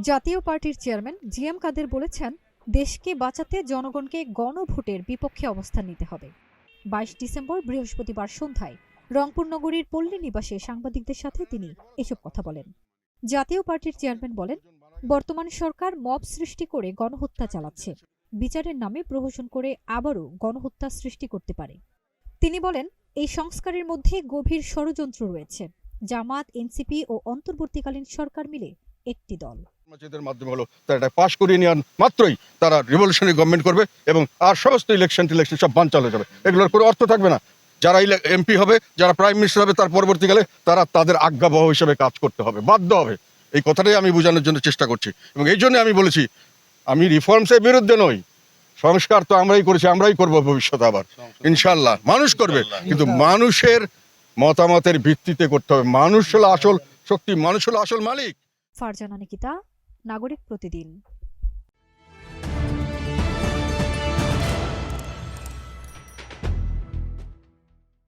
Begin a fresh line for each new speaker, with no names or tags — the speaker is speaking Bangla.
জাতীয় পার্টির চেয়ারম্যান জিএম কাদের বলেছেন, দেশকে বাঁচাতে জনগণকে গণভোটের বিপক্ষে অবস্থান নিতে হবে। 22 ডিসেম্বর বৃহস্পতিবার সন্ধ্যায় রংপুর নগরীর পল্লী নিবাসে সাংবাদিকদের সাথে তিনি এসব কথা বলেন। জাতীয় পার্টির চেয়ারম্যান বলেন, বর্তমান সরকার মব সৃষ্টি করে গণহত্যা চালাচ্ছে, বিচারের নামে প্রহসন করে আবারও গণহত্যা সৃষ্টি করতে পারে। তিনি বলেন, এই সংস্কারের মধ্যে গভীর ষড়যন্ত্র রয়েছে। জামাত, এনসিপি ও অন্তর্বর্তীকালীন সরকার মিলে একটি দল।
মাধ্যমে হলো তারা এটা পাশ করিয়ে নেওয়ার মাত্রই তারা রিভলিউশনারি গভর্নমেন্ট করবে এবং আর সমস্ত ইলেকশন সব বানচাল হয়ে যাবে। এগুলোর কোনো অর্থ থাকবে না। যারা এমপি হবে, যারা প্রাইম মিনিস্টার হবে, তার পরবর্তীকালে তারা তাদের আজ্ঞাবহ হিসেবে কাজ করতে হবে, বাধ্য হবে। এই কথাটাই আমি বোঝানোর জন্য চেষ্টা করছি এবং এই জন্য আমি বলেছি আমি রিফর্মসের বিরুদ্ধে নই। সংস্কার তো আমরাই করেছি, আমরাই করব ভবিষ্যতে আবার ইনশাল্লাহ। মানুষ করবে, কিন্তু মানুষের মতামতের ভিত্তিতে করতে হবে। মানুষ হলো আসল শক্তি, মানুষ হলো আসল মালিক।
ফারজানা নিকিতা, নাগরিক প্রতিদিন।